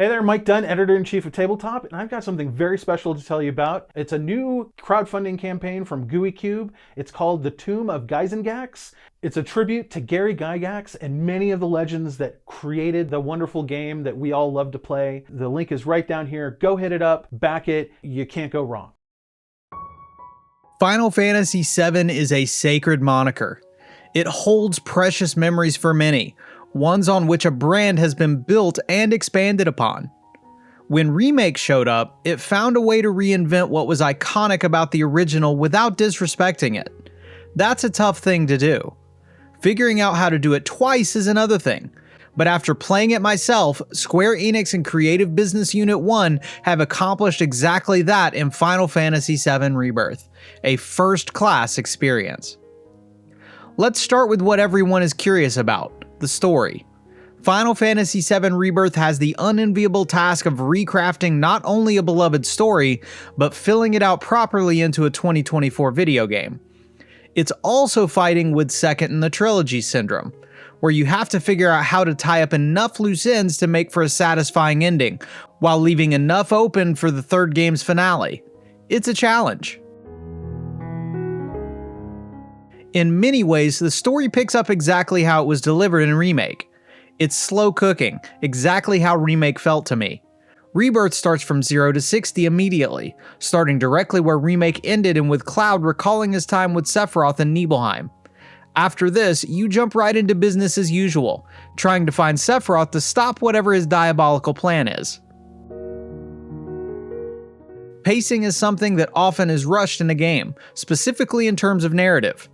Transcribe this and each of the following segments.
Hey there, Mike Dunn, Editor-in-Chief of Tabletop, and I've got something very special to tell you about. It's a new crowdfunding campaign from Gooey Cube. It's called The Tomb of Gyzengax. It's a tribute to Gary Gygax and many of the legends that created the wonderful game that we all love to play. The link is right down here. Go hit it up, back it. You can't go wrong. Final Fantasy VII is a sacred moniker. It holds precious memories for many, ones on which a brand has been built and expanded upon. When Remake showed up, it found a way to reinvent what was iconic about the original without disrespecting it. That's a tough thing to do. Figuring out how to do it twice is another thing. But after playing it myself, Square Enix and Creative Business Unit 1 have accomplished exactly that in Final Fantasy VII Rebirth, a first-class experience. Let's start with what everyone is curious about, the story. Final Fantasy VII Rebirth has the unenviable task of recrafting not only a beloved story, but filling it out properly into a 2024 video game. It's also fighting with second in the trilogy syndrome, where you have to figure out how to tie up enough loose ends to make for a satisfying ending, while leaving enough open for the third game's finale. It's a challenge. In many ways, the story picks up exactly how it was delivered in Remake. It's slow cooking, exactly how Remake felt to me. Rebirth starts from 0 to 60 immediately, starting directly where Remake ended and with Cloud recalling his time with Sephiroth in Nibelheim. After this, you jump right into business as usual, trying to find Sephiroth to stop whatever his diabolical plan is. Pacing is something that often is rushed in a game, specifically in terms of narrative.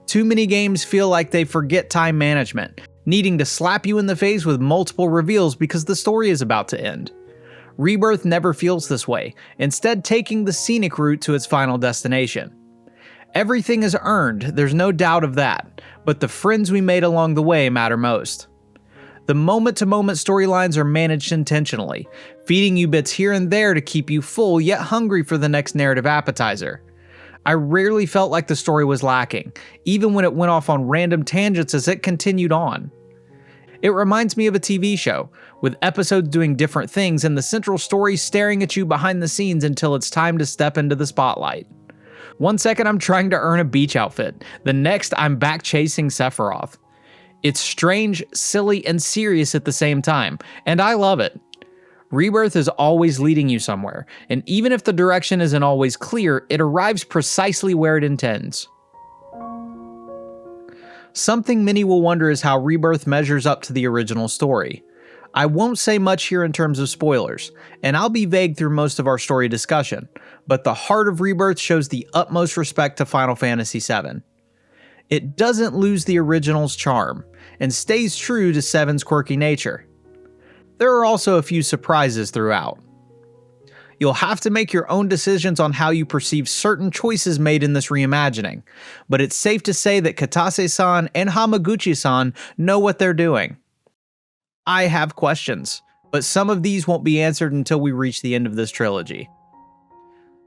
Too many games feel like they forget time management, needing to slap you in the face with multiple reveals because the story is about to end. Rebirth never feels this way, instead taking the scenic route to its final destination. Everything is earned, there's no doubt of that, but the friends we made along the way matter most. The moment-to-moment storylines are managed intentionally, feeding you bits here and there to keep you full yet hungry for the next narrative appetizer. I rarely felt like the story was lacking, even when it went off on random tangents as it continued on. It reminds me of a TV show, with episodes doing different things and the central story staring at you behind the scenes until it's time to step into the spotlight. One second I'm trying to earn a beach outfit, the next I'm back chasing Sephiroth. It's strange, silly, and serious at the same time, and I love it. Rebirth is always leading you somewhere, and even if the direction isn't always clear, it arrives precisely where it intends. Something many will wonder is how Rebirth measures up to the original story. I won't say much here in terms of spoilers, and I'll be vague through most of our story discussion, but the heart of Rebirth shows the utmost respect to Final Fantasy VII. It doesn't lose the original's charm, and stays true to VII's quirky nature. There are also a few surprises throughout. You'll have to make your own decisions on how you perceive certain choices made in this reimagining, but it's safe to say that Katase-san and Hamaguchi-san know what they're doing. I have questions, but some of these won't be answered until we reach the end of this trilogy.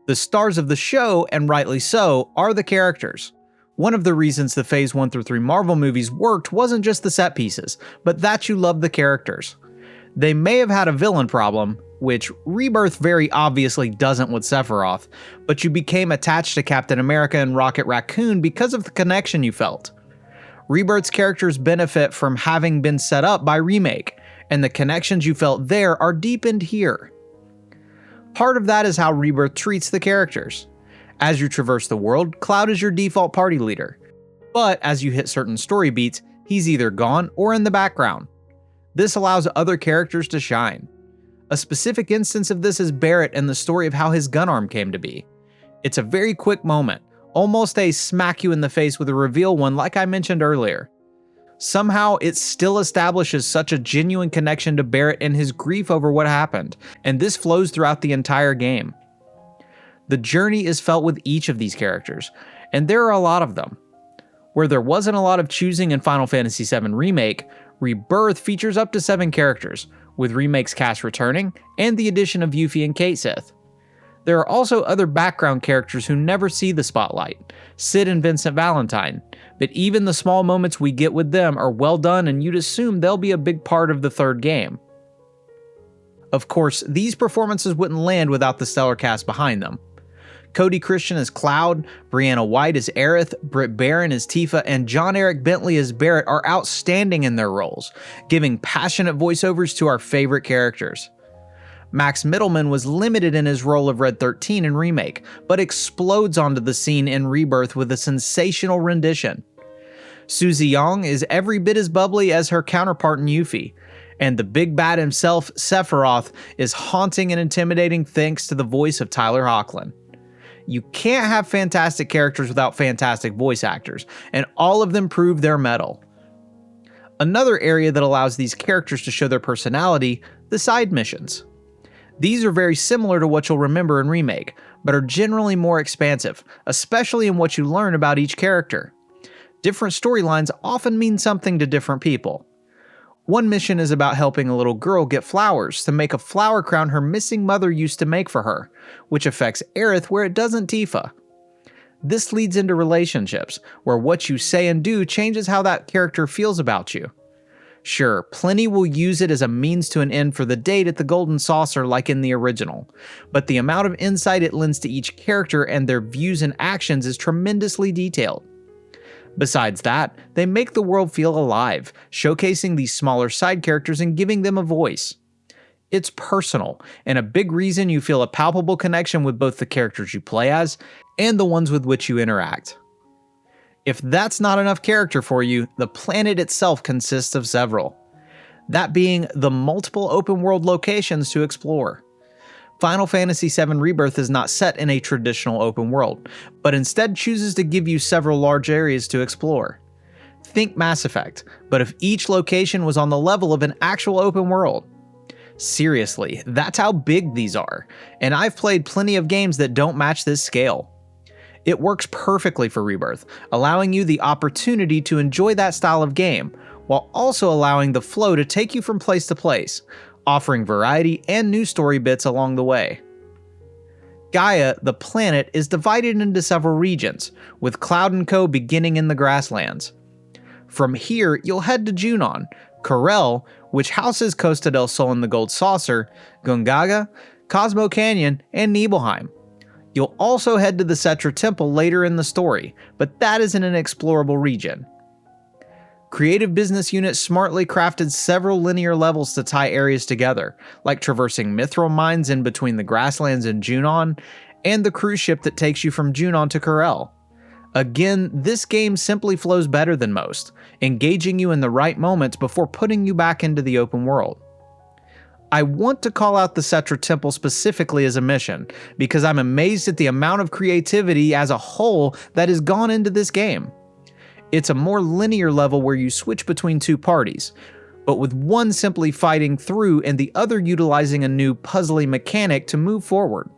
The stars of the show, and rightly so, are the characters. One of the reasons the Phase 1 through 3 Marvel movies worked wasn't just the set pieces, but that you loved the characters. They may have had a villain problem, which Rebirth very obviously doesn't with Sephiroth, but you became attached to Captain America and Rocket Raccoon because of the connection you felt. Rebirth's characters benefit from having been set up by Remake, and the connections you felt there are deepened here. Part of that is how Rebirth treats the characters. As you traverse the world, Cloud is your default party leader, but as you hit certain story beats, he's either gone or in the background. This allows other characters to shine. A specific instance of this is Barrett and the story of how his gun arm came to be. It's a very quick moment, almost a smack you in the face with a reveal one like I mentioned earlier. Somehow, it still establishes such a genuine connection to Barrett and his grief over what happened, and this flows throughout the entire game. The journey is felt with each of these characters, and there are a lot of them. Where there wasn't a lot of choosing in Final Fantasy VII Remake, Rebirth features up to 7 characters, with Remake's cast returning, and the addition of Yuffie and Cait Sith. There are also other background characters who never see the spotlight, Cid and Vincent Valentine, but even the small moments we get with them are well done and you'd assume they'll be a big part of the third game. Of course, these performances wouldn't land without the stellar cast behind them. Cody Christian as Cloud, Brianna White as Aerith, Britt Baron as Tifa, and John Eric Bentley as Barrett are outstanding in their roles, giving passionate voiceovers to our favorite characters. Max Mittelman was limited in his role of Red 13 in Remake, but explodes onto the scene in Rebirth with a sensational rendition. Susie Young is every bit as bubbly as her counterpart in Yuffie, and the big bad himself, Sephiroth, is haunting and intimidating thanks to the voice of Tyler Hoechlin. You can't have fantastic characters without fantastic voice actors, and all of them prove their mettle. Another area that allows these characters to show their personality, the side missions. These are very similar to what you'll remember in Remake, but are generally more expansive, especially in what you learn about each character. Different storylines often mean something to different people. One mission is about helping a little girl get flowers to make a flower crown her missing mother used to make for her, which affects Aerith where it doesn't Tifa. This leads into relationships, where what you say and do changes how that character feels about you. Sure, plenty will use it as a means to an end for the date at the Golden Saucer like in the original, but the amount of insight it lends to each character and their views and actions is tremendously detailed. Besides that, they make the world feel alive, showcasing these smaller side characters and giving them a voice. It's personal, and a big reason you feel a palpable connection with both the characters you play as and the ones with which you interact. If that's not enough character for you, the planet itself consists of several. That being the multiple open world locations to explore. Final Fantasy VII Rebirth is not set in a traditional open world, but instead chooses to give you several large areas to explore. Think Mass Effect, but if each location was on the level of an actual open world. Seriously, that's how big these are, and I've played plenty of games that don't match this scale. It works perfectly for Rebirth, allowing you the opportunity to enjoy that style of game, while also allowing the flow to take you from place to place, offering variety and new story bits along the way. Gaia, the planet, is divided into several regions, with Cloud & Co. beginning in the grasslands. From here, you'll head to Junon, Corel, which houses Costa del Sol and the Gold Saucer, Gungaga, Cosmo Canyon, and Nibelheim. You'll also head to the Cetra Temple later in the story, but that isn't an explorable region. Creative Business Unit smartly crafted several linear levels to tie areas together, like traversing mithril mines in between the grasslands and Junon, and the cruise ship that takes you from Junon to Corel. Again, this game simply flows better than most, engaging you in the right moments before putting you back into the open world. I want to call out the Cetra Temple specifically as a mission, because I'm amazed at the amount of creativity as a whole that has gone into this game. It's a more linear level where you switch between two parties, but with one simply fighting through and the other utilizing a new puzzly mechanic to move forward.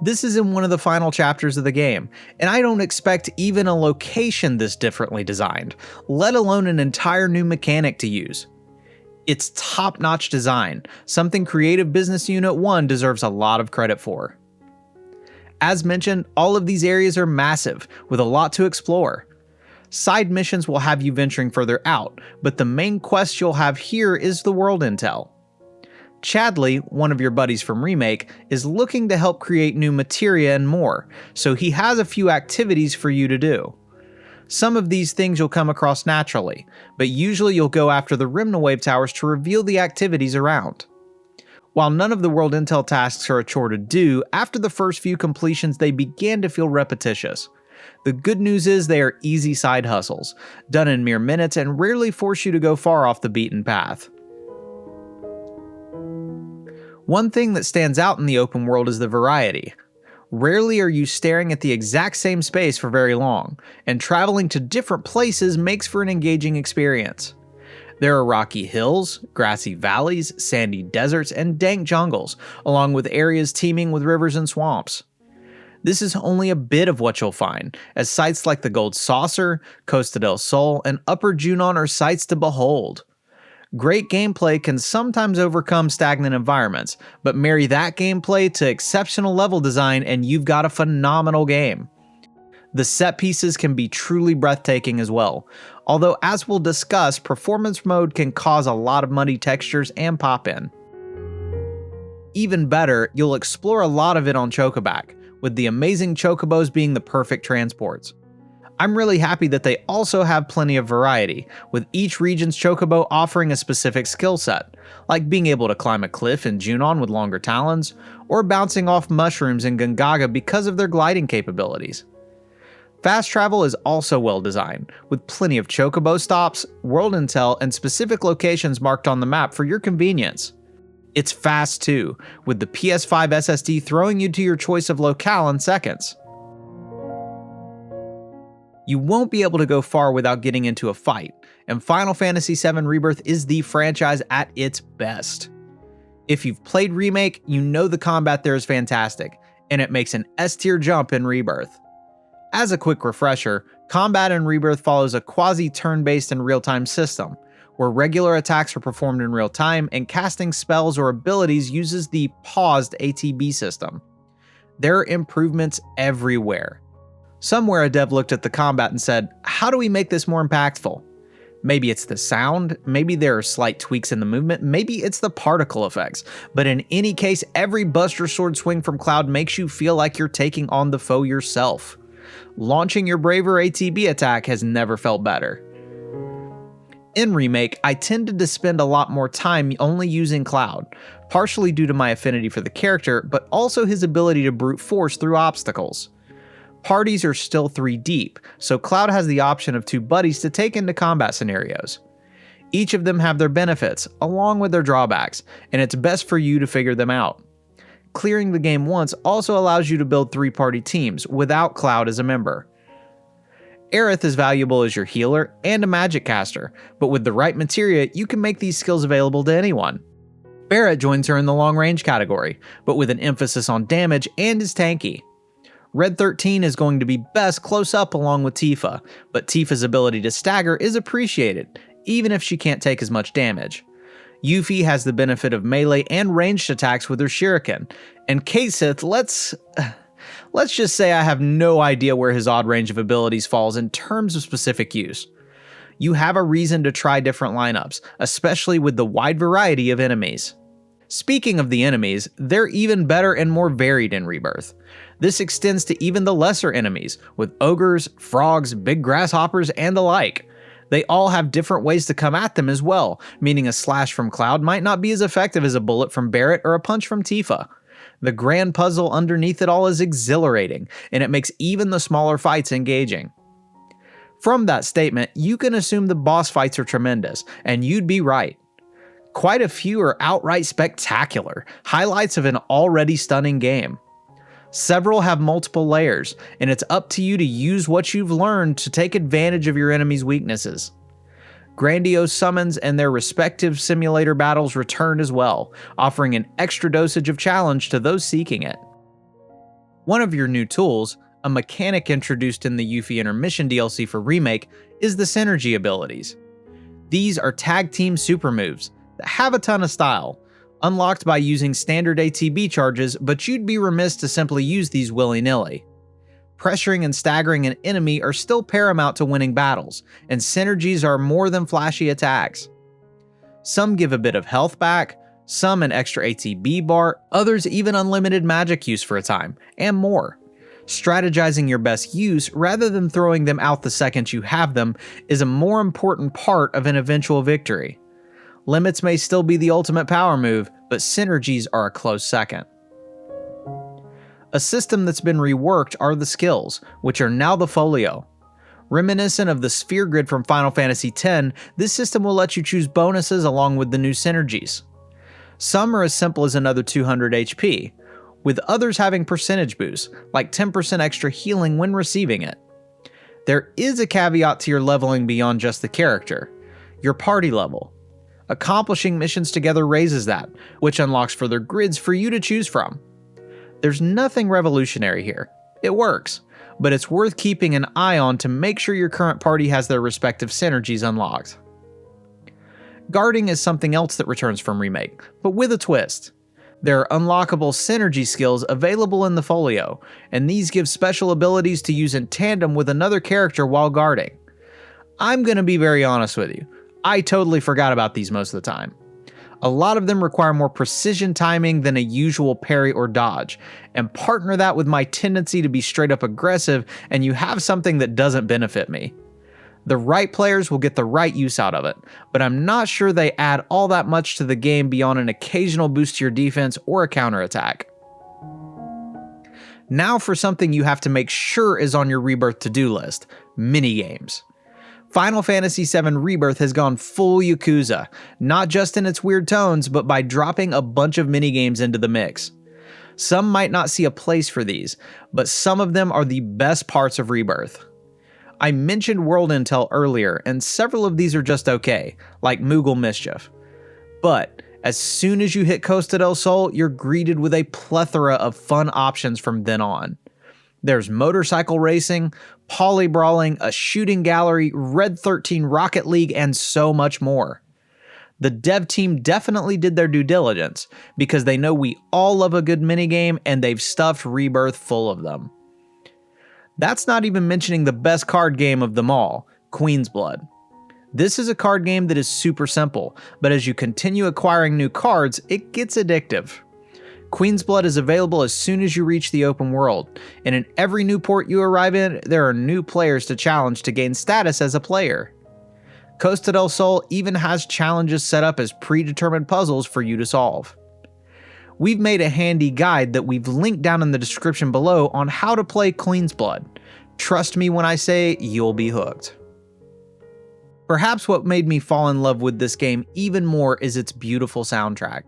This is in one of the final chapters of the game, and I don't expect even a location this differently designed, let alone an entire new mechanic to use. It's top-notch design, something Creative Business Unit 1 deserves a lot of credit for. As mentioned, all of these areas are massive, with a lot to explore. Side missions will have you venturing further out, but the main quest you'll have here is the world intel. Chadley, one of your buddies from Remake, is looking to help create new materia and more, so he has a few activities for you to do. Some of these things you'll come across naturally, but usually you'll go after the Remnawave towers to reveal the activities around. While none of the world intel tasks are a chore to do, after the first few completions they began to feel repetitious. The good news is they are easy side hustles, done in mere minutes and rarely force you to go far off the beaten path. One thing that stands out in the open world is the variety. Rarely are you staring at the exact same space for very long, and traveling to different places makes for an engaging experience. There are rocky hills, grassy valleys, sandy deserts, and dank jungles, along with areas teeming with rivers and swamps. This is only a bit of what you'll find, as sites like the Gold Saucer, Costa del Sol, and Upper Junon are sights to behold. Great gameplay can sometimes overcome stagnant environments, but marry that gameplay to exceptional level design and you've got a phenomenal game. The set pieces can be truly breathtaking as well, although as we'll discuss, performance mode can cause a lot of muddy textures and pop-in. Even better, you'll explore a lot of it on Chocoback, with the amazing chocobos being the perfect transports. I'm really happy that they also have plenty of variety, with each region's chocobo offering a specific skill set, like being able to climb a cliff in Junon with longer talons, or bouncing off mushrooms in Gungaga because of their gliding capabilities. Fast travel is also well designed, with plenty of chocobo stops, world intel, and specific locations marked on the map for your convenience. It's fast too, with the PS5 SSD throwing you to your choice of locale in seconds. You won't be able to go far without getting into a fight, and Final Fantasy VII Rebirth is the franchise at its best. If you've played Remake, you know the combat there is fantastic, and it makes an S-tier jump in Rebirth. As a quick refresher, combat in Rebirth follows a quasi-turn-based and real-time system, where regular attacks are performed in real time and casting spells or abilities uses the paused ATB system. There are improvements everywhere. Somewhere a dev looked at the combat and said, how do we make this more impactful? Maybe it's the sound, maybe there are slight tweaks in the movement, maybe it's the particle effects, but in any case, every Buster Sword swing from Cloud makes you feel like you're taking on the foe yourself. Launching your Braver ATB attack has never felt better. In Remake, I tended to spend a lot more time only using Cloud, partially due to my affinity for the character, but also his ability to brute force through obstacles. Parties are still 3 deep, so Cloud has the option of 2 buddies to take into combat scenarios. Each of them have their benefits, along with their drawbacks, and it's best for you to figure them out. Clearing the game once also allows you to build 3-party teams without Cloud as a member. Aerith is valuable as your healer and a magic caster, but with the right materia, you can make these skills available to anyone. Barret joins her in the long range category, but with an emphasis on damage and is tanky. Red 13 is going to be best close up along with Tifa, but Tifa's ability to stagger is appreciated, even if she can't take as much damage. Yuffie has the benefit of melee and ranged attacks with her shuriken, and Kaseth, let's just say I have no idea where his odd range of abilities falls in terms of specific use. You have a reason to try different lineups, especially with the wide variety of enemies. Speaking of the enemies, they're even better and more varied in Rebirth. This extends to even the lesser enemies, with ogres, frogs, big grasshoppers, and the like. They all have different ways to come at them as well, meaning a slash from Cloud might not be as effective as a bullet from Barret or a punch from Tifa. The grand puzzle underneath it all is exhilarating, and it makes even the smaller fights engaging. From that statement, you can assume the boss fights are tremendous, and you'd be right. Quite a few are outright spectacular, highlights of an already stunning game. Several have multiple layers, and it's up to you to use what you've learned to take advantage of your enemy's weaknesses. Grandiose summons and their respective simulator battles return as well, offering an extra dosage of challenge to those seeking it. One of your new tools, a mechanic introduced in the Yuffie Intermission DLC for Remake, is the synergy abilities. These are tag team super moves that have a ton of style, unlocked by using standard ATB charges, but you'd be remiss to simply use these willy-nilly. Pressuring and staggering an enemy are still paramount to winning battles, and synergies are more than flashy attacks. Some give a bit of health back, some an extra ATB bar, others even unlimited magic use for a time, and more. Strategizing your best use rather than throwing them out the second you have them is a more important part of an eventual victory. Limits may still be the ultimate power move, but synergies are a close second. A system that's been reworked are the skills, which are now the folio. Reminiscent of the sphere grid from Final Fantasy X, this system will let you choose bonuses along with the new synergies. Some are as simple as another 200 HP, with others having percentage boosts, like 10% extra healing when receiving it. There is a caveat to your leveling beyond just the character, your party level. Accomplishing missions together raises that, which unlocks further grids for you to choose from. There's nothing revolutionary here. It works, but it's worth keeping an eye on to make sure your current party has their respective synergies unlocked. Guarding is something else that returns from Remake, but with a twist. There are unlockable synergy skills available in the folio, and these give special abilities to use in tandem with another character while guarding. I'm gonna be very honest with you. I totally forgot about these most of the time. A lot of them require more precision timing than a usual parry or dodge, and partner that with my tendency to be straight up aggressive, and you have something that doesn't benefit me. The right players will get the right use out of it, but I'm not sure they add all that much to the game beyond an occasional boost to your defense or a counterattack. Now for something you have to make sure is on your Rebirth to-do list: minigames. Final Fantasy VII Rebirth has gone full Yakuza, not just in its weird tones, but by dropping a bunch of minigames into the mix. Some might not see a place for these, but some of them are the best parts of Rebirth. I mentioned World Intel earlier, and several of these are just okay, like Moogle Mischief. But as soon as you hit Costa del Sol, you're greeted with a plethora of fun options from then on. There's motorcycle racing, poly brawling, a shooting gallery, Red 13 Rocket League, and so much more. The dev team definitely did their due diligence, because they know we all love a good minigame, and they've stuffed Rebirth full of them. That's not even mentioning the best card game of them all, Queen's Blood. This is a card game that is super simple, but as you continue acquiring new cards, it gets addictive. Queen's Blood is available as soon as you reach the open world, and in every new port you arrive in, there are new players to challenge to gain status as a player. Costa del Sol even has challenges set up as predetermined puzzles for you to solve. We've made a handy guide that we've linked down in the description below on how to play Queen's Blood. Trust me when I say you'll be hooked. Perhaps what made me fall in love with this game even more is its beautiful soundtrack.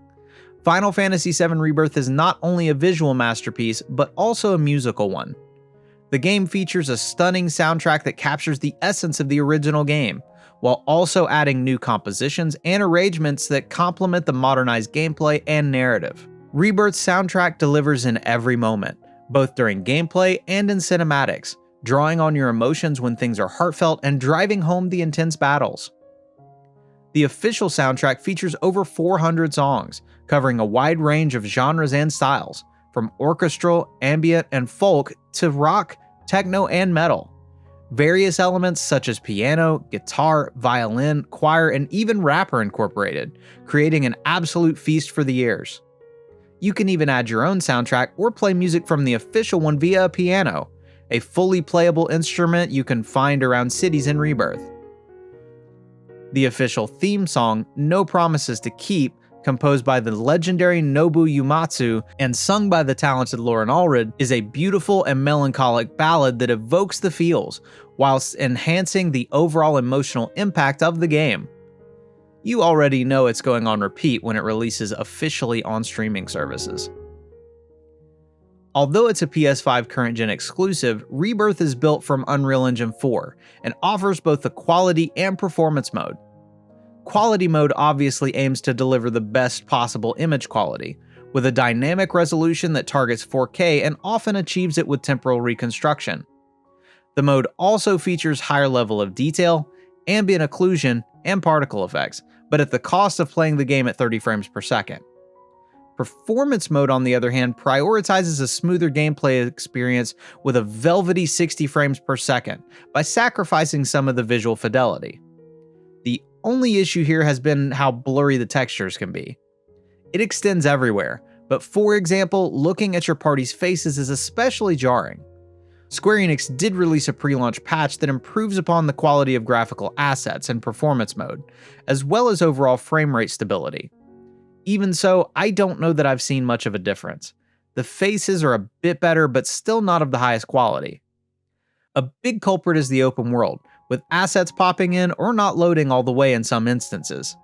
Final Fantasy VII Rebirth is not only a visual masterpiece, but also a musical one. The game features a stunning soundtrack that captures the essence of the original game, while also adding new compositions and arrangements that complement the modernized gameplay and narrative. Rebirth's soundtrack delivers in every moment, both during gameplay and in cinematics, drawing on your emotions when things are heartfelt and driving home the intense battles. The official soundtrack features over 400 songs, covering a wide range of genres and styles, from orchestral, ambient, and folk to rock, techno, and metal. Various elements such as piano, guitar, violin, choir, and even rap are incorporated, creating an absolute feast for the ears. You can even add your own soundtrack or play music from the official one via a piano, a fully playable instrument you can find around cities in Rebirth. The official theme song, No Promises to Keep, composed by the legendary Nobu Uematsu and sung by the talented Lauren Allred, is a beautiful and melancholic ballad that evokes the feels, whilst enhancing the overall emotional impact of the game. You already know it's going on repeat when it releases officially on streaming services. Although it's a PS5 current-gen exclusive, Rebirth is built from Unreal Engine 4 and offers both the quality and performance mode. Quality mode obviously aims to deliver the best possible image quality, with a dynamic resolution that targets 4K and often achieves it with temporal reconstruction. The mode also features higher level of detail, ambient occlusion, and particle effects, but at the cost of playing the game at 30 frames per second. Performance mode, on the other hand, prioritizes a smoother gameplay experience with a velvety 60 frames per second by sacrificing some of the visual fidelity. The only issue here has been how blurry the textures can be. It extends everywhere, but for example, looking at your party's faces is especially jarring. Square Enix did release a pre-launch patch that improves upon the quality of graphical assets in performance mode, as well as overall frame rate stability. Even so, I don't know that I've seen much of a difference. The faces are a bit better, but still not of the highest quality. A big culprit is the open world, with assets popping in or not loading all the way in some instances.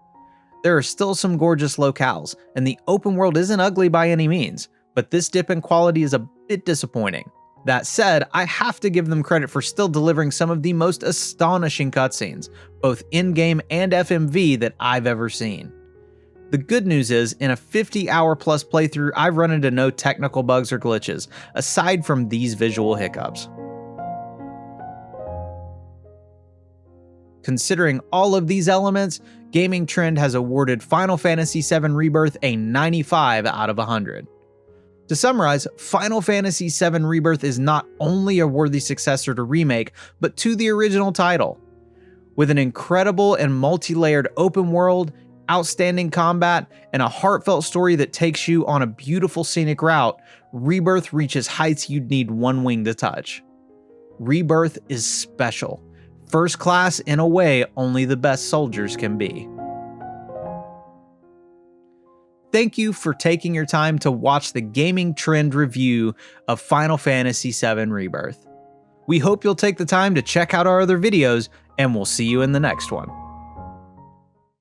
There are still some gorgeous locales, and the open world isn't ugly by any means, but this dip in quality is a bit disappointing. That said, I have to give them credit for still delivering some of the most astonishing cutscenes, both in-game and FMV, that I've ever seen. The good news is, in a 50-hour plus playthrough, I've run into no technical bugs or glitches, aside from these visual hiccups. Considering all of these elements, Gamingtrend has awarded Final Fantasy VII Rebirth a 95 out of 100. To summarize, Final Fantasy VII Rebirth is not only a worthy successor to Remake, but to the original title. With an incredible and multi-layered open world, outstanding combat, and a heartfelt story that takes you on a beautiful scenic route, Rebirth reaches heights you'd need one wing to touch. Rebirth is special. First class in a way only the best soldiers can be. Thank you for taking your time to watch the Gamingtrend review of Final Fantasy VII Rebirth. We hope you'll take the time to check out our other videos, and we'll see you in the next one.